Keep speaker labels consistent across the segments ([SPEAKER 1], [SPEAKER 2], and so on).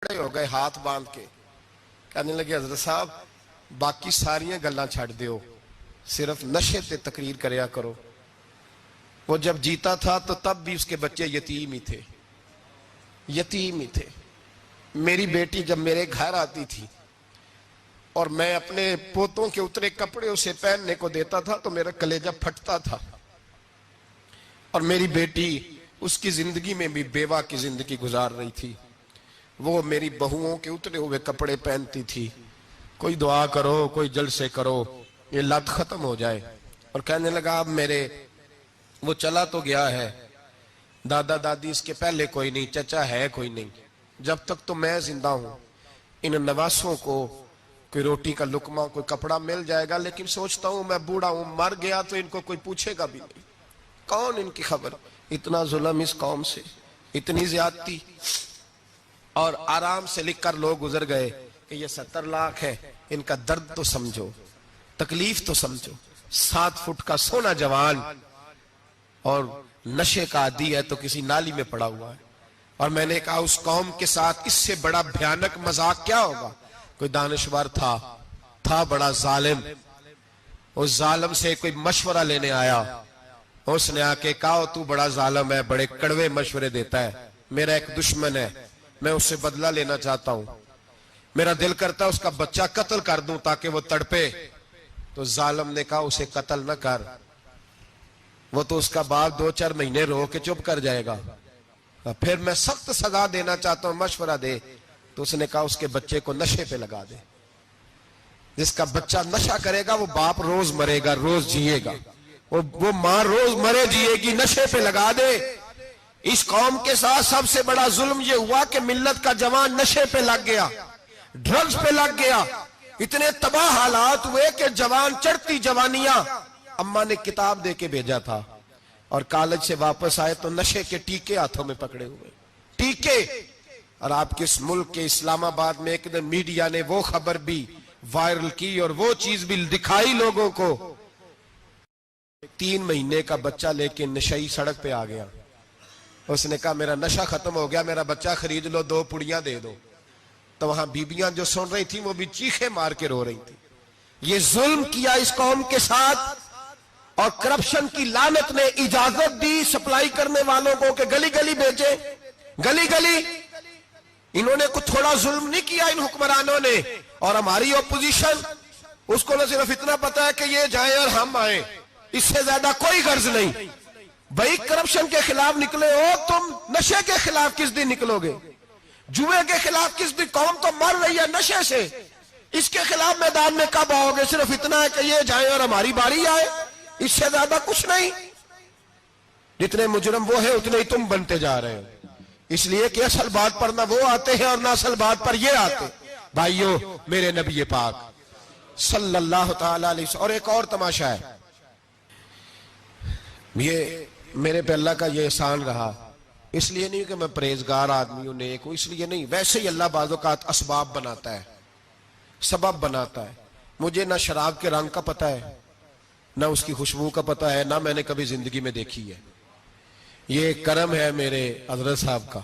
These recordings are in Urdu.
[SPEAKER 1] کھڑے ہو گئے ہاتھ باندھ کے، کہنے لگے حضرت صاحب باقی ساریاں گلاں چھڑ دیو، صرف نشے تے تقریر کریا کرو۔ وہ جب جیتا تھا تو تب بھی اس کے بچے یتیم ہی تھے، یتیم ہی تھے۔ میری بیٹی جب میرے گھر آتی تھی اور میں اپنے پوتوں کے اترے کپڑے اسے پہننے کو دیتا تھا تو میرا کلیجہ پھٹتا تھا، اور میری بیٹی اس کی زندگی میں بھی بیوہ کی زندگی گزار رہی تھی۔ وہ میری بہوؤں کے اترے ہوئے کپڑے پہنتی تھی، کوئی دعا کرو، کوئی جلسے کرو، یہ لت ختم ہو جائے۔ اور کہنے لگا اب میرے وہ چلا تو گیا ہے، دادا دادی اس کے پہلے کوئی نہیں، چچا ہے کوئی نہیں، جب تک تو میں زندہ ہوں ان نواسوں کو کوئی روٹی کا لقمہ، کوئی کپڑا مل جائے گا، لیکن سوچتا ہوں میں بوڑھا ہوں، مر گیا تو ان کو کوئی پوچھے گا بھی نہیں، کون ان کی خبر۔ اتنا ظلم اس قوم سے، اتنی زیادتی، اور آرام سے لکھ کر لوگ گزر گئے کہ یہ 70 لاکھ ہے، ان کا درد تو سمجھو، تکلیف تو سمجھو۔ 7 فٹ کا سونا جوان اور نشے کا عادی ہے تو کسی نالی میں پڑا ہوا ہے۔ اور میں نے کہا اس قوم کے ساتھ اس سے بڑا بھیانک مذاق کیا ہوگا۔ کوئی دانشور تھا بڑا ظالم، اس ظالم سے کوئی مشورہ لینے آیا، اس نے آ کے کہا تو بڑا ظالم ہے، بڑے کڑوے مشورے دیتا ہے، میرا ایک دشمن ہے، میں اس سے بدلہ لینا چاہتا ہوں، میرا دل کرتا ہے اس کا بچہ قتل کر دوں تاکہ وہ تڑپے۔ تو ظالم نے کہا اسے قتل نہ کر، وہ تو اس کا باپ 2-4 مہینے رو کے چپ کر جائے گا، پھر میں سخت سزا دینا چاہتا ہوں، مشورہ دے۔ تو اس نے کہا اس کے بچے کو نشے پہ لگا دے، جس کا بچہ نشہ کرے گا وہ باپ روز مرے گا، روز جیے گا، وہ ماں روز مرے جیے گی، نشے پہ لگا دے۔ اس قوم کے ساتھ سب سے بڑا ظلم یہ ہوا کہ ملت کا جوان نشے پہ لگ گیا، ڈرگز پہ لگ گیا، اتنے تباہ حالات ہوئے کہ جوان چڑھتی جوانیاں، اماں نے کتاب دے کے بھیجا تھا، اور کالج سے واپس آئے تو نشے کے ٹیکے ہاتھوں میں پکڑے ہوئے، ٹیکے۔ اور آپ کے اس ملک کے اسلام آباد میں ایک دن میڈیا نے وہ خبر بھی وائرل کی اور وہ چیز بھی دکھائی لوگوں کو، 3 مہینے کا بچہ لے کے نشئی سڑک پہ آ گیا، اس نے کہا میرا نشہ ختم ہو گیا، میرا بچہ خرید لو، 2 پڑیاں دے دو۔ تو وہاں بیبیاں جو سن رہی تھیں وہ بھی چیخے مار کے رو رہی تھیں۔ یہ ظلم کیا اس قوم کے ساتھ، اور کرپشن کی لعنت نے اجازت دی سپلائی کرنے والوں کو کہ گلی گلی بیچے، گلی گلی۔ انہوں نے کچھ تھوڑا ظلم نہیں کیا ان حکمرانوں نے، اور ہماری اپوزیشن اس کو نہ صرف اتنا پتا ہے کہ یہ جائیں اور ہم آئیں، اس سے زیادہ کوئی غرض نہیں۔ بھائی کرپشن کے خلاف نکلے ہو تم، نشے کے خلاف کس دن نکلو گے؟ جوئے کے خلاف کس دن؟ قوم تو مر رہی ہے نشے سے، اس کے خلاف میدان میں کب آؤ گے؟ صرف اتنا ہے کہ یہ جائیں اور ہماری باری آئے، اس سے زیادہ کچھ نہیں۔ جتنے مجرم وہ ہیں اتنے ہی تم بنتے جا رہے ہو، اس لیے کہ اصل بات پر نہ وہ آتے ہیں اور نہ اصل بات پر یہ آتے۔ بھائیو، میرے نبی پاک صلی اللہ تعالی علیہ وسلم، اور ایک اور تماشا ہے، یہ میرے پہ اللہ کا یہ احسان رہا، اس لیے نہیں کہ میں پرہیزگار آدمی ہوں، نیک ہوں، اس لیے نہیں، ویسے ہی اللہ بعض اوقات اسباب بناتا ہے، سبب بناتا ہے۔ مجھے نہ شراب کے رنگ کا پتہ ہے، نہ اس کی خوشبو کا پتہ ہے، نہ میں نے کبھی زندگی میں دیکھی ہے، یہ کرم ہے میرے حضرت صاحب کا،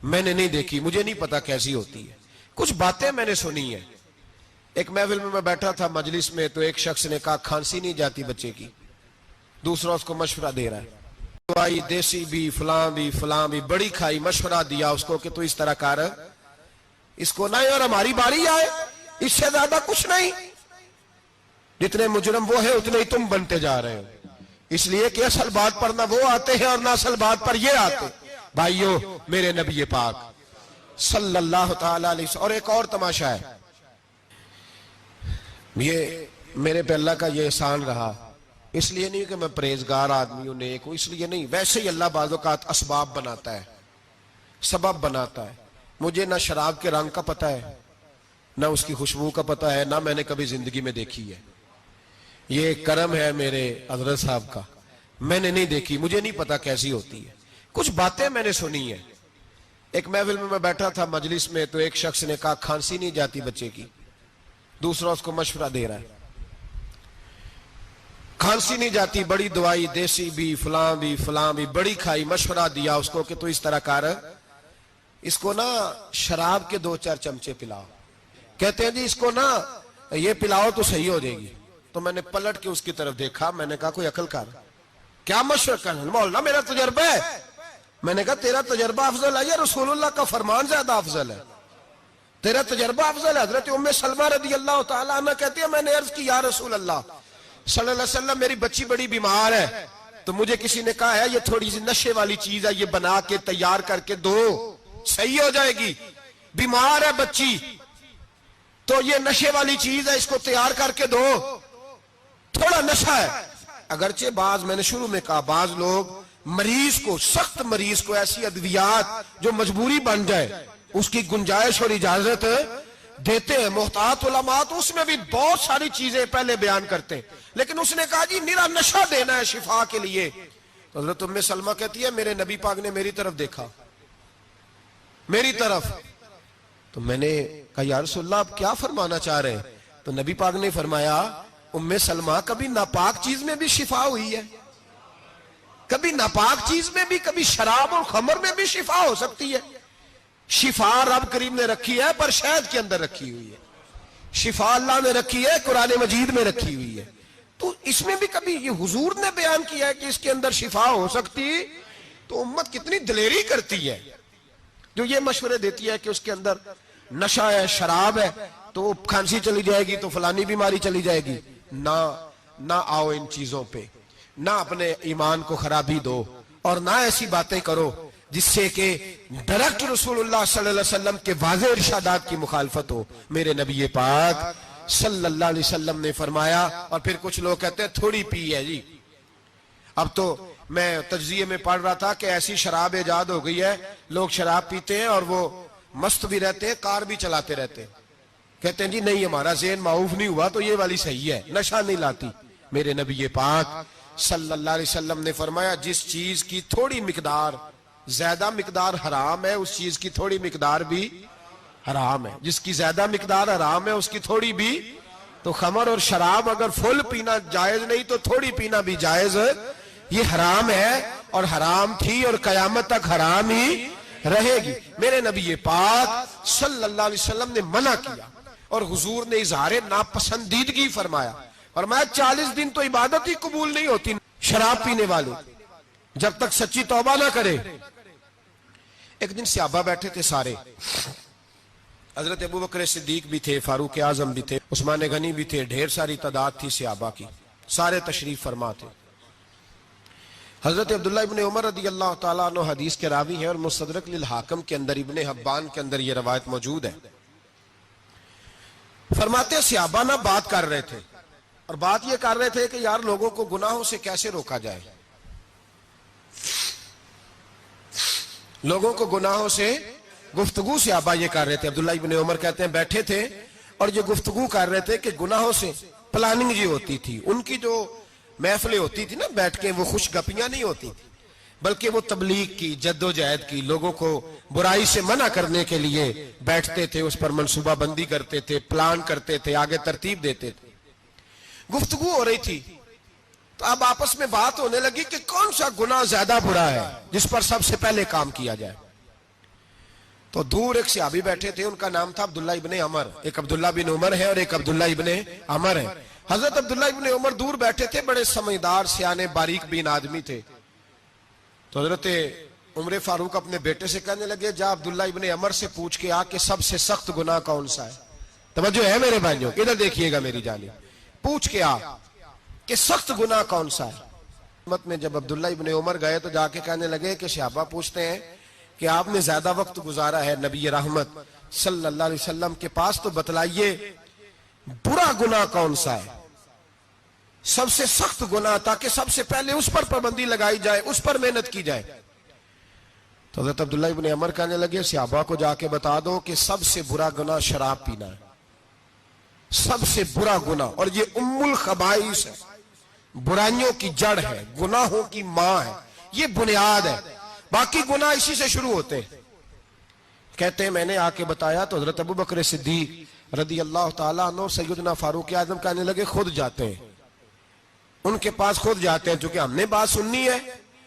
[SPEAKER 1] میں نے نہیں دیکھی، مجھے نہیں پتا کیسی ہوتی ہے، کچھ باتیں میں نے سنی ہیں۔ ایک محفل میں بیٹھا تھا مجلس میں، تو ایک شخص نے کہا کھانسی نہیں جاتی بچے کی، دوسرا اس کو مشورہ دے رہا ہے، دوائی دیسی بھی فلاں بھی بڑی کھائی، مشورہ دیا اس کو کہ تو اس طرح کر، اس کو نہ اور ہماری باری آئے، اس سے زیادہ کچھ نہیں۔ جتنے مجرم وہ ہیں اتنے ہی تم بنتے جا رہے ہو، اس لیے کہ اصل بات پر نہ وہ آتے ہیں اور نہ اصل بات پر یہ آتے۔ بھائیو، میرے نبی پاک صلی اللہ تعالی علیہ وسلم، اور ایک اور تماشا ہے، یہ میرے پہ اللہ کا یہ احسان رہا، اس لیے نہیں کہ میں پرہیزگار آدمی ہوں، نیک ہوں، اس لیے نہیں، ویسے ہی اللہ بعض اوقات اسباب بناتا ہے، سبب بناتا ہے۔ مجھے نہ شراب کے رنگ کا پتہ ہے، نہ اس کی خوشبو کا پتہ ہے، نہ میں نے کبھی زندگی میں دیکھی ہے، یہ کرم ہے میرے حضرت صاحب کا، میں نے نہیں دیکھی، مجھے نہیں پتا کیسی ہوتی ہے، کچھ باتیں میں نے سنی ہیں۔ ایک محفل میں بیٹھا تھا مجلس میں، تو ایک شخص نے کہا کھانسی نہیں جاتی بچے کی، دوسرا اس کو مشورہ دے رہا ہے، کھانسی نہیں جاتی، بڑی دوائی دیسی بھی فلاں بھی بڑی کھائی، مشورہ دیا اس کو کہ تو اس طرح کر، اس کو نا شراب کے 2-4 چمچے پلاؤ. کہتے ہیں جی اس کو نا یہ پلاؤ تو صحیح ہو جائے گی. تو میں نے پلٹ کے اس کی طرف دیکھا, میں نے کہا کوئی عقل کر, کیا مشورہ کرنا مولانا, میرا تجربہ ہے. میں نے کہا تیرا تجربہ افضل ہے یا رسول اللہ کا فرمان زیادہ افضل ہے؟ تیرا تجربہ افضل ہے. حضرت ام سلمہ رضی اللہ تعالیٰ عنہ کہتی ہے میں نے عرض کی یا رسول اللہ صلی اللہ علیہ وسلم میری بچی بڑی بیمار ہے, تو مجھے کسی نے کہا ہے یہ تھوڑی سی نشے والی چیز ہے, یہ بنا کے تیار کر کے دو صحیح ہو جائے گی. بیمار ہے بچی تو یہ نشے والی چیز ہے, اس کو تیار کر کے دو, تھوڑا نشہ ہے. اگرچہ بعض, میں نے شروع میں کہا, بعض لوگ مریض کو, سخت مریض کو ایسی ادویات جو مجبوری بن جائے اس کی گنجائش اور اجازت دیتے ہیں. محتاط علماء تو اس میں بھی بہت ساری چیزیں پہلے بیان کرتے ہیں, لیکن اس نے کہا جی میرا نشہ دینا ہے شفا کے لیے. تو حضرت ام سلمہ کہتی ہے میرے نبی پاک نے میری طرف دیکھا, میری طرف. تو میں نے کہا یا رسول اللہ آپ کیا فرمانا چاہ رہے ہیں؟ تو نبی پاک نے فرمایا ام سلمہ کبھی ناپاک چیز میں بھی شفا ہوئی ہے, کبھی ناپاک چیز میں بھی, کبھی شراب اور خمر میں بھی شفا ہو سکتی ہے. شفا رب کریم نے رکھی ہے پر شہد کے اندر رکھی ہوئی ہے, شفا اللہ نے رکھی ہے قرآن مجید میں رکھی ہوئی ہے. تو اس میں بھی کبھی یہ حضور نے بیان کیا ہے کہ اس کے اندر شفا ہو سکتی, تو امت کتنی دلیری کرتی ہے جو یہ مشورے دیتی ہے کہ اس کے اندر نشہ ہے, شراب ہے, تو کھانسی چلی جائے گی تو فلانی بیماری چلی جائے گی. نہ آؤ ان چیزوں پہ, نہ اپنے ایمان کو خرابی دو, اور نہ ایسی باتیں کرو جس سے کہ ڈائریکٹ رسول اللہ صلی اللہ علیہ وسلم کے واضح ارشادات کی مخالفت ہو. میرے نبی پاک صلی اللہ علیہ وسلم نے فرمایا. اور پھر کچھ لوگ کہتے ہیں تھوڑی پی ہے جی. اب تو میں تجزیے میں پڑھ رہا تھا کہ ایسی شراب ایجاد ہو گئی ہے, لوگ شراب پیتے ہیں اور وہ مست بھی رہتے ہیں, کار بھی چلاتے رہتے ہیں. کہتے ہیں جی نہیں ہمارا ذہن معاف نہیں ہوا تو یہ والی صحیح ہے, نشہ نہیں لاتی. میرے نبی پاک صلی اللہ علیہ وسلم نے فرمایا جس چیز کی تھوڑی مقدار, زیادہ مقدار حرام ہے اس چیز کی تھوڑی مقدار بھی حرام ہے. جس کی زیادہ مقدار حرام ہے اس کی تھوڑی بھی. تو خمر اور شراب اگر فل پینا جائز نہیں تو تھوڑی پینا بھی جائز, یہ حرام ہے اور حرام تھی اور قیامت تک حرام ہی رہے گی. میرے نبی پاک صلی اللہ علیہ وسلم نے منع کیا اور حضور نے اظہار ناپسندیدگی فرمایا. فرمایا 40 دن تو عبادت ہی قبول نہیں ہوتی شراب پینے والے جب تک سچی توبہ نہ کرے. ایک دن صحابہ بیٹھے تھے سارے, حضرت ابوبکر صدیق بھی تھے, فاروق اعظم بھی تھے, عثمان غنی بھی تھے, ڈھیر ساری تعداد تھی صحابہ کی, سارے تشریف فرما تھے. حضرت عبداللہ ابن عمر رضی اللہ تعالیٰ عنہ حدیث کے راوی ہیں اور مستدرک للحاکم کے اندر, ابن حبان کے اندر یہ روایت موجود ہے. فرماتے صحابہ نہ بات کر رہے تھے, اور بات یہ کر رہے تھے کہ یار لوگوں کو گناہوں سے کیسے روکا جائے, لوگوں کو گناہوں سے گفتگو. صحابہ یہ کر رہے تھے, عبداللہ ابن عمر کہتے ہیں بیٹھے تھے اور یہ گفتگو کر رہے تھے کہ گناہوں سے پلاننگ جی ہوتی تھی. ان کی جو محفلیں ہوتی تھی نا بیٹھ کے, وہ خوش گپیاں نہیں ہوتی تھی بلکہ وہ تبلیغ کی, جد و جہد کی, لوگوں کو برائی سے منع کرنے کے لیے بیٹھتے تھے, اس پر منصوبہ بندی کرتے تھے, پلان کرتے تھے, آگے ترتیب دیتے تھے. گفتگو ہو رہی تھی تو اب آپس میں بات ہونے لگی کہ کون سا گناہ زیادہ برا ہے جس پر سب سے پہلے کام کیا جائے. تو دور ایک صحابی بیٹھے تھے, ان کا نام تھا عبداللہ ابن عمر. ایک عبداللہ بن عمر ہے اور ایک عبداللہ ابن عمر ہے. حضرت عبداللہ ابن عمر دور بیٹھے تھے, بڑے سمجھدار سیانے باریک بین آدمی تھے. تو حضرت عمر فاروق اپنے بیٹے سے کہنے لگے جا عبداللہ ابن عمر سے پوچھ کے آ کہ سب سے سخت گناہ کون سا ہے. توجہ ہے میرے بھائیوں, ادھر دیکھیے گا میری جانب, پوچھ کے آ کہ سخت گناہ کون سا ہے. مت میں جب عبداللہ ابن عمر گئے تو جا کے کہنے لگے کہ صحابہ پوچھتے ہیں کہ آپ نے زیادہ وقت گزارا ہے نبی رحمت صلی اللہ علیہ وسلم کے پاس, تو بتلائیے برا گناہ کون سا ہے, سب سے سخت گناہ, تاکہ سب سے پہلے اس پر پابندی لگائی جائے, اس پر محنت کی جائے. تو حضرت عبداللہ ابن عمر کہنے لگے صحابہ کو جا کے بتا دو کہ سب سے برا گناہ شراب پینا ہے, سب سے برا گناہ, اور یہ ام الخبائث ہے, برائیوں کی جڑ ہے, گناہوں کی ماں ہے, یہ بنیاد ہے, باقی گناہ اسی سے شروع ہوتے ہیں. کہتے ہیں میں نے آ کے بتایا تو حضرت ابوبکر صدیق رضی اللہ تعالیٰ عنہ سیدنا فاروق اعظم کہنے لگے خود جاتے ہیں, ان کے پاس خود جاتے ہیں, چونکہ ہم نے بات سننی ہے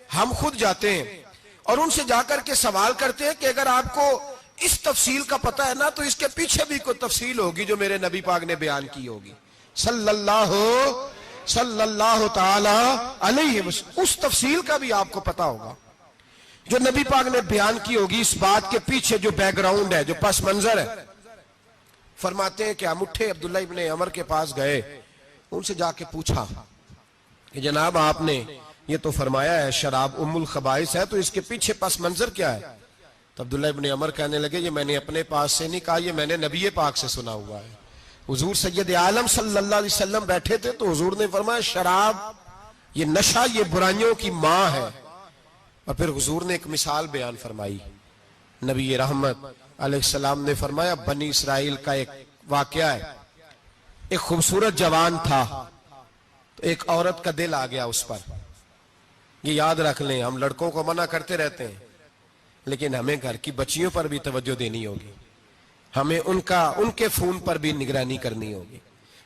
[SPEAKER 1] ہم خود جاتے ہیں اور ان سے جا کر کے سوال کرتے ہیں کہ اگر آپ کو اس تفصیل کا پتہ ہے نا تو اس کے پیچھے بھی کوئی تفصیل ہوگی جو میرے نبی پاک نے بیان کی ہوگی صلی اللہ تعالی علیہ وسلم. اس تفصیل کا بھی آپ کو پتہ ہوگا جو نبی پاک نے بیان کی ہوگی. اس بات کے پیچھے جو بیک گراؤنڈ ہے, جو پس منظر ہے. فرماتے ہیں کہ ہم اٹھے, عبداللہ ابن عمر کے پاس گئے, ان سے جا کے پوچھا کہ جناب آپ نے یہ تو فرمایا ہے شراب ام الخبائث ہے, تو اس کے پیچھے پس منظر کیا ہے؟ تو عبداللہ ابن عمر کہنے لگے یہ میں نے اپنے پاس سے نہیں کہا, یہ میں نے نبی پاک سے سنا ہوا ہے. حضور سید عالم صلی اللہ علیہ وسلم بیٹھے تھے تو حضور نے فرمایا شراب یہ نشہ یہ برائیوں کی ماں ہے. اور پھر حضور نے ایک مثال بیان فرمائی. نبی رحمت علیہ السلام نے فرمایا بنی اسرائیل کا ایک واقعہ ہے. ایک خوبصورت جوان تھا, تو ایک عورت کا دل آ گیا اس پر. یہ یاد رکھ لیں, ہم لڑکوں کو منع کرتے رہتے ہیں لیکن ہمیں گھر کی بچیوں پر بھی توجہ دینی ہوگی, ہمیں ان کے فون پر بھی نگرانی کرنی ہوگی,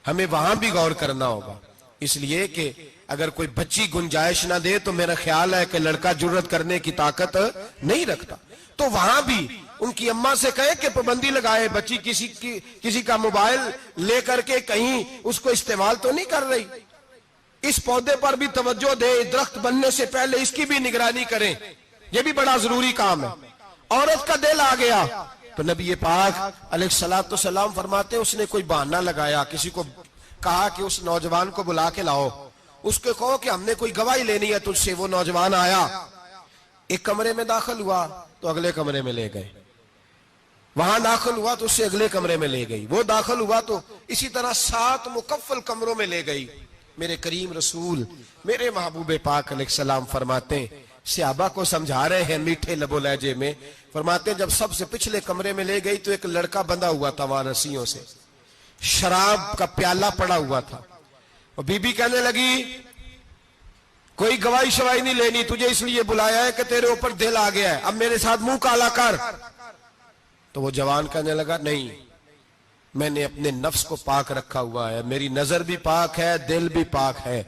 [SPEAKER 1] ہمیں وہاں بھی غور کرنا ہوگا. اس لیے کہ اگر کوئی بچی گنجائش نہ دے تو میرا خیال ہے کہ لڑکا جرت کرنے کی طاقت نہیں رکھتا. تو وہاں بھی ان کی اماں سے کہے کہ پابندی لگائے, بچی کسی کا موبائل لے کر کے کہیں اس کو استعمال تو نہیں کر رہی, اس پودے پر بھی توجہ دے, درخت بننے سے پہلے اس کی بھی نگرانی کریں, یہ بھی بڑا ضروری کام ہے. عورت کا دل آ گیا تو نبی پاک علیہ الصلوۃ والسلام فرماتے اس نے کوئی بہانہ لگایا, کسی کو کہا کہ اس نوجوان کو بلا کے لاؤ, اس کو کہو کہ ہم نے کوئی گواہی لینی ہے تجھ سے. وہ نوجوان آیا, ایک کمرے میں داخل ہوا تو اگلے کمرے میں لے گئے, وہاں داخل ہوا تو اس سے اگلے کمرے میں لے گئی, وہ داخل ہوا تو اسی طرح 7 مکفل کمروں میں لے گئی. میرے کریم رسول میرے محبوب پاک علیہ السلام فرماتے ہیں, صحابہ کو سمجھا رہے ہیں میٹھے لب و لہجے میں, فرماتے ہیں جب سب سے پچھلے کمرے میں لے گئی تو ایک لڑکا بندھا ہوا تھا وہاں رسیوں سے, شراب کا پیالہ پڑا ہوا تھا. اور بی بی کہنے لگی کوئی گواہی شواہی نہیں لینی, تجھے اس لیے بلایا ہے کہ تیرے اوپر دل آ گیا ہے, اب میرے ساتھ منہ کالا کر. تو وہ جوان کہنے لگا نہیں, میں نے اپنے نفس کو پاک رکھا ہوا ہے, میری نظر بھی پاک ہے, دل بھی پاک ہے,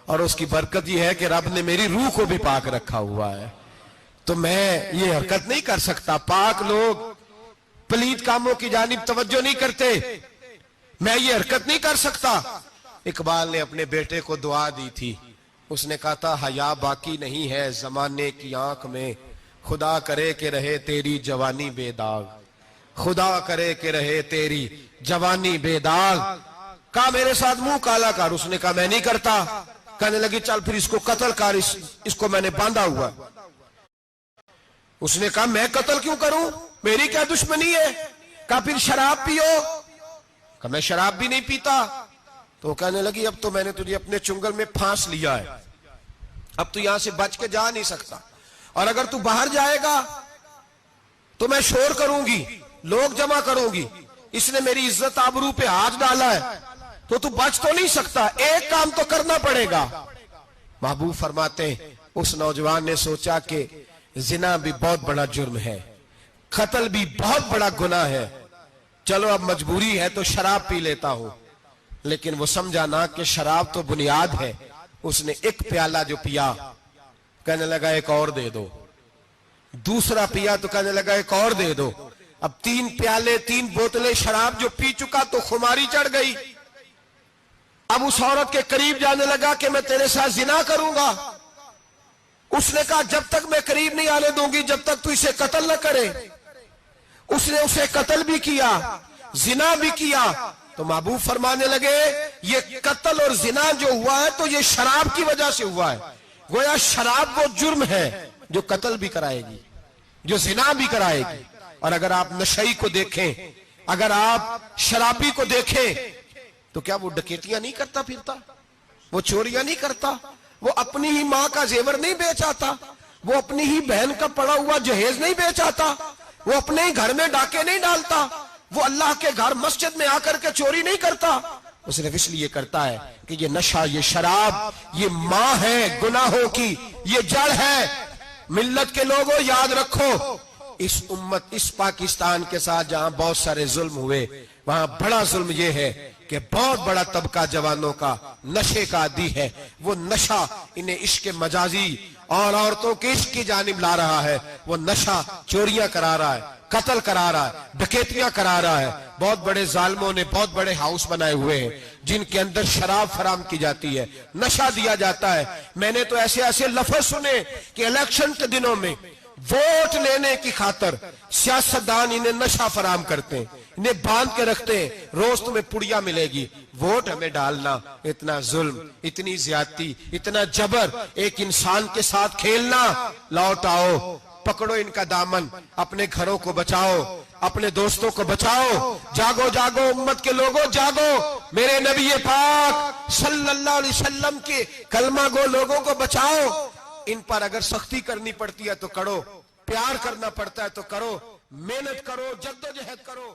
[SPEAKER 1] اور اس کی برکت یہ ہے کہ رب نے میری روح کو بھی پاک رکھا ہوا ہے, تو میں یہ حرکت نہیں کر سکتا. پاک لوگ پلید کاموں کی جانب توجہ نہیں کرتے, میں یہ حرکت نہیں کر سکتا. اقبال نے اپنے بیٹے کو دعا دی تھی, اس نے کہا تھا حیا باقی نہیں ہے زمانے کی آنکھ میں, خدا کرے کہ رہے تیری جوانی بے داغ, خدا کرے کہ رہے تیری جوانی بے داغ. کہا میرے ساتھ منہ کالا کر, اس نے کہا میں نہیں کرتا. کہنے لگی چل پھر اس کو قتل کر, اس کو میں نے باندھا ہوا. اس نے کہا میں قتل کیوں کروں, میری کیا دشمنی ہے. کہا پھر شراب پیو, کہا میں شراب بھی نہیں پیتا. تو کہنے لگی اب تو میں نے تجھے اپنے چنگل میں پھانس لیا ہے, اب تو یہاں سے بچ کے جا نہیں سکتا, اور اگر تو باہر جائے گا تو میں شور کروں گی, لوگ جمع کروں گی, اس نے میری عزت آبرو پہ ہاتھ ڈالا ہے, تو بچ تو نہیں سکتا, ایک کام تو کرنا پڑے گا. محبوب فرماتے ہیں اس نوجوان نے سوچا کہ زنا بھی بہت بڑا جرم ہے, قتل بھی بہت بڑا گناہ ہے, چلو اب مجبوری ہے تو شراب پی لیتا ہوں. لیکن وہ سمجھا نہ کہ شراب تو بنیاد ہے. اس نے ایک پیالہ جو پیا, کہنے لگا ایک اور دے دو, دوسرا پیا تو کہنے لگا ایک اور دے دو. اب 3 پیالے 3 بوتلیں شراب جو پی چکا تو خماری چڑھ گئی. اب اس عورت کے قریب جانے لگا کہ میں تیرے ساتھ زنا کروں گا. اس نے کہا جب تک میں قریب نہیں آنے دوں گی جب تک تو اسے قتل نہ کرے. اس نے اسے قتل بھی کیا, زنا بھی کیا. تو محبوب فرمانے لگے یہ قتل اور زنا جو ہوا ہے تو یہ شراب کی وجہ سے ہوا ہے. گویا شراب وہ جرم ہے جو قتل بھی کرائے گی, جو زنا بھی کرائے گی. اور اگر آپ نشئی کو دیکھیں, اگر آپ شرابی کو دیکھیں تو کیا وہ ڈکیتیاں نہیں کرتا پھرتا, وہ چوریاں نہیں کرتا, وہ اپنی ہی ماں کا زیور نہیں بیچ آتا, وہ اپنی ہی بہن کا پڑا ہوا جہیز نہیں بیچ آتا, وہ اپنے ہی گھر میں ڈاکے نہیں ڈالتا, وہ اللہ کے گھر مسجد میں آ کر کے چوری نہیں کرتا. وہ صرف اس لیے کرتا ہے کہ یہ نشہ, یہ شراب, یہ ماں ہے گناہوں کی, یہ جڑ ہے. ملت کے لوگوں یاد رکھو, اس امت, اس پاکستان کے ساتھ جہاں بہت سارے ظلم ہوئے, وہاں بڑا ظلم یہ ہے کہ بہت بڑا طبقہ جوانوں کا نشے کا عادی ہے. وہ نشہ انہیں عشق مجازی اور عورتوں کے عشق کی جانب لا رہا ہے, وہ نشہ چوریاں کرا رہا ہے. قتل کرا رہا ہے، ڈکیتیاں کرا رہا ہے. بہت بڑے ظالموں نے بہت بڑے ہاؤس بنائے ہوئے ہیں جن کے اندر شراب فراہم کی جاتی ہے، نشہ دیا جاتا ہے. میں نے تو ایسے ایسے لفظ سنے کہ الیکشن کے دنوں میں ووٹ لینے کی خاطر سیاستدان انہیں نشہ فراہم کرتے ہیں، انہیں باندھ کے رکھتے ہیں، روز تمہیں پڑیا ملے گی، ووٹ ہمیں ڈالنا. اتنا ظلم، اتنی زیادتی، اتنا جبر، ایک انسان کے ساتھ کھیلنا. لوٹ آؤ، پکڑو ان کا دامن، اپنے گھروں کو بچاؤ، اپنے دوستوں کو بچاؤ. جاگو جاگو امت کے لوگوں، جاگو. میرے نبی پاک صلی اللہ علیہ وسلم کے کلمہ گو لوگوں کو بچاؤ. ان پر اگر سختی کرنی پڑتی ہے تو کرو، پیار کرنا پڑتا ہے تو کرو، محنت کرو، جدوجہد کرو.